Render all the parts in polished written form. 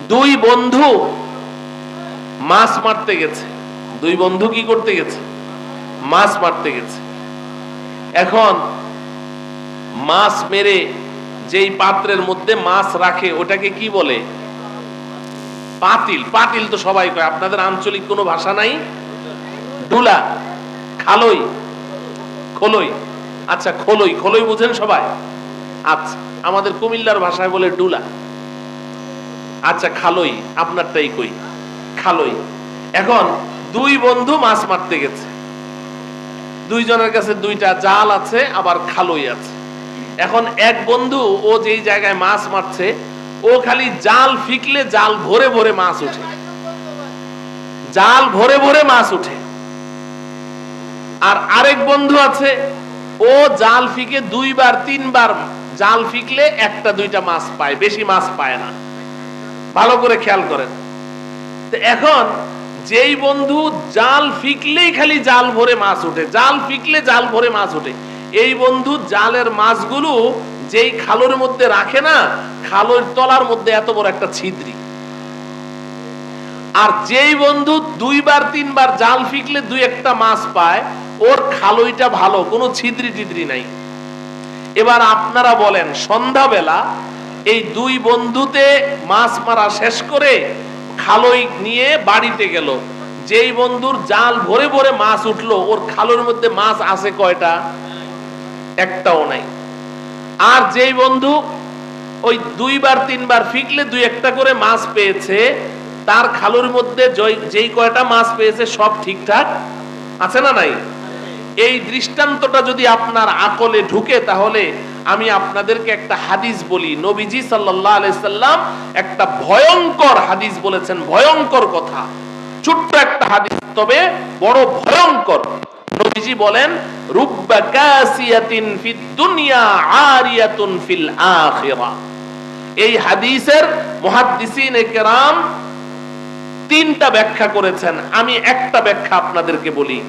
দুই বন্ধু মাছ মারতে গেছে। দুই বন্ধু কি করতে গেছে? মাছ মারতে গেছে। এখন মাছ মেরে যেই পাত্রের মধ্যে মাছ রাখে ওটাকে কি বলে? পাতিল। পাতিল তো সবাই কয়, আপনাদের আঞ্চলিক কোনো ভাষা নাই? ডুলা, খালই, খোলই। আচ্ছা, খোলই। খোলই বুঝেন সবাই? আচ্ছা, আমাদের কুমিল্লার ভাষায় বলে ডুলা। আচ্ছা, খালই আপনারটাই কই, খালই। এখন দুই বন্ধু মাছ মারতে গেছে। দুইজনের কাছে দুইটা জাল আছে, আবার খালই আছে। এখন এক বন্ধু ও যেই জায়গায় মাছ মারছে, ও খালি জাল ফিকলে জাল ভরে ভরে মাছ উঠে, জাল ভরে ভরে মাছ উঠে। আর আরেক বন্ধু আছে, ও জাল ফিকে দুইবার তিনবার জাল ফিকলে একটা দুইটা মাছ পায়, বেশি মাছ পায় না। ভালো করে খেয়াল করেন। এখন যেই বন্ধু জাল ফিকলেই খালি জাল ভরে মাছ উঠে, জাল ফিকলে জাল ভরে মাছ উঠে, এই বন্ধু জালের মাছগুলো যেই খালের মধ্যে রাখে না, খালের তলার মধ্যে এত বড় একটা ছিদ্রি। আর যেই বন্ধু দুইবার তিনবার জাল ফিকলে দুই একটা মাছ পায়, ওর খালইটা ভালো, কোনো ছিদ্রি টিদ্রি নাই। এবার আপনারা বলেন, সন্ধ্যাবেলা এই দুই বন্ধুতে মাছ মারা শেষ করে খালই নিয়ে বাড়িতে গেল। যেই বন্ধুর জাল ভরে ভরে মাছ উঠলো, ওর খালের মধ্যে মাছ আছে কয়টা? একটাও নাই। আর যেই বন্ধু ওই দুইবার তিনবার ফিকলে দুই একটা করে মাছ পেয়েছে, তার খালের মধ্যে যেই কয়টা মাছ পেয়েছে সব ঠিকঠাক আছে না নাই? এই দৃষ্টান্তটা যদি আপনার আকলে ঢুকে, তাহলে আমি আপনাদেরকে একটা হাদিস বলি। নবীজি সাল্লাল্লাহু আলাইহি সাল্লাম একটা ভয়ঙ্কর হাদিস বলেছেন, ভয়ঙ্কর কথা। ছোট্ট একটা হাদিস, তবে বড় ভয়ঙ্কর। নবীজি বলেন, রুব্বা কাসিয়াতিন ফিদ দুনিয়া আরিয়াতুন ফিল আখিরাহ। এই হাদিসের মুহাদ্দিসিনে কেরাম তিনটা ব্যাখ্যা করেছেন, আমি একটা ব্যাখ্যা আপনাদেরকে বলি।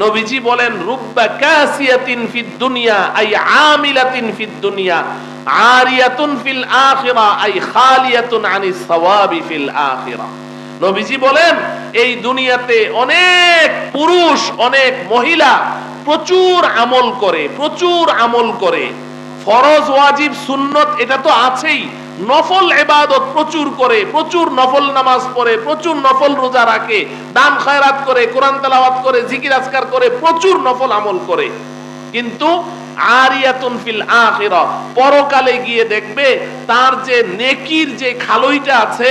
নবীজি বলেন, রুব্বা কাসিয়াতিন ফিদ দুনিয়া আই আমিলাতিন ফিদ দুনিয়া আরিয়াতুন ফিল আখিরাহ আই খালিয়াতুন আনিস সাওয়াবি ফিল আখিরাহ। নবীজি বলেন, এই দুনিয়াতে অনেক পুরুষ, অনেক মহিলা প্রচুর আমল করে, প্রচুর আমল করে। ফরজ ওয়াজিব সুন্নত এটা তো আছেই, নফল ইবাদত প্রচুর করে, প্রচুর নফল নামাজ পড়ে, প্রচুর নফল রোজা রাখে, দান খয়রাত করে, কোরআন তেলাওয়াত করে, জিকির আজকার করে, প্রচুর নফল আমল করে। কিন্তু আরিয়াতুন ফিল আখিরাহ, পরকালে গিয়ে দেখবে তার যে নেকির যে খালইটা আছে,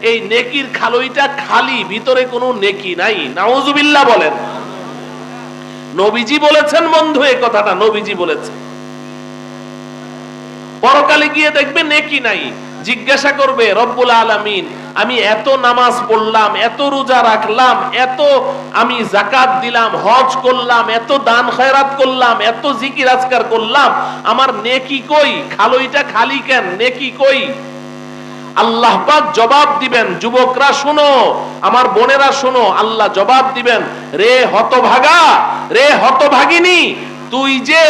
এই নেকির খালইটা খালি, ভিতরে কোনো নেকি নাই। নাউজুবিল্লাহ বলেন। নবীজি বলেছেন বন্ধু, এই কথাটা নবীজি বলেছেন। পরকালে গিয়ে দেখবে নেকি নাই। জিজ্ঞাসা করবে, রব্বুল আলামিন, আমি এত নামাজ পড়লাম, এত রোজা রাখলাম, এত আমি যাকাত দিলাম, হজ করলাম, এত দান খয়রাত করলাম, এত জিকির আজকার করলাম, আমার নেকি কই? খালইটা খালি কেন? নেকি কই? আল্লাহ পাক জবাব দিবেন। যুবকরা শোনো, আমার বোনেরা শোনো, আল্লাহ জবাব দিবেন, রে হতভাগা, রে হতভাগিনী, তুই যে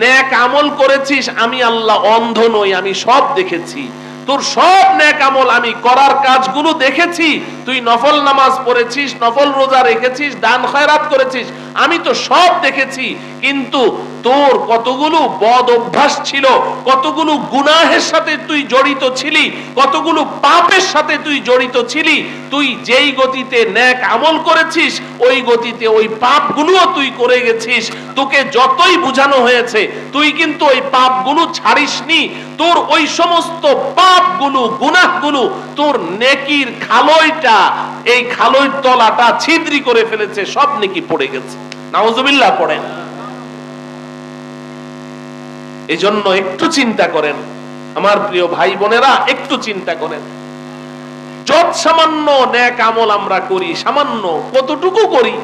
নেক আমল করেছিস, আমি আল্লাহ অন্ধ নই, আমি সব দেখেছি। তোর সব নেক আমল, আমি করার কাজগুলো দেখেছি। তুই নফল নামাজ পড়েছিস, নফল রোজা রেখেছিস, দান খয়রাত করেছিস, আমি তো সব দেখেছি। কিন্তু তোর কতগুলো বদ অভ্যাস ছিল, কতগুলো গুনাহের সাথে তুই জড়িত ছিলি, কতগুলো পাপের সাথে তুই জড়িত ছিলি। তুই যেই গতিতে নেক আমল করেছিস, ওই গতিতে ওই পাপগুলোও তুই করে গেছিস। তোকে যতই বুঝানো হয়েছে, তুই কিন্তু ওই পাপগুলো ছাড়িসনি। তোর ওই সমস্ত পাপগুলো, গুনাহগুলো তোর নেকির খালইটা, এই খালইর তলাটা ছিদ্রি করে ফেলেছে, সব নেকি পড়ে গেছে। নাউজুবিল্লাহ পড়েন। এজন্য একটু চিন্তা করেন আমার প্রিয় ভাই বোনেরা, একটু চিন্তা করেন। যত সামান্য নেক আমল আমরা করি, সামান্য কতটুকু করি,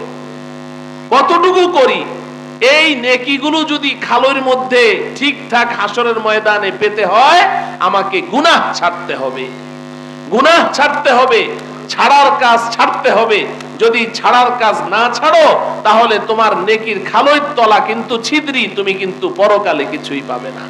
কতটুকু করি, এই নেকিগুলো যদি খালের মধ্যে ঠিকঠাক হাসরের ময়দানে পেতে হয়, আমাকে গুনাহ ছাড়তে হবে, গুনাহ ছাড়তে হবে, ছাড়ার কাজ ছাড়তে হবে। যদি ছাড়ার কাজ না ছাড়ো, তাহলে তোমার নেকির খালইর তলা কিন্তু ছিদ্রি, তুমি কিন্তু পরকালে কিছুই পাবে না।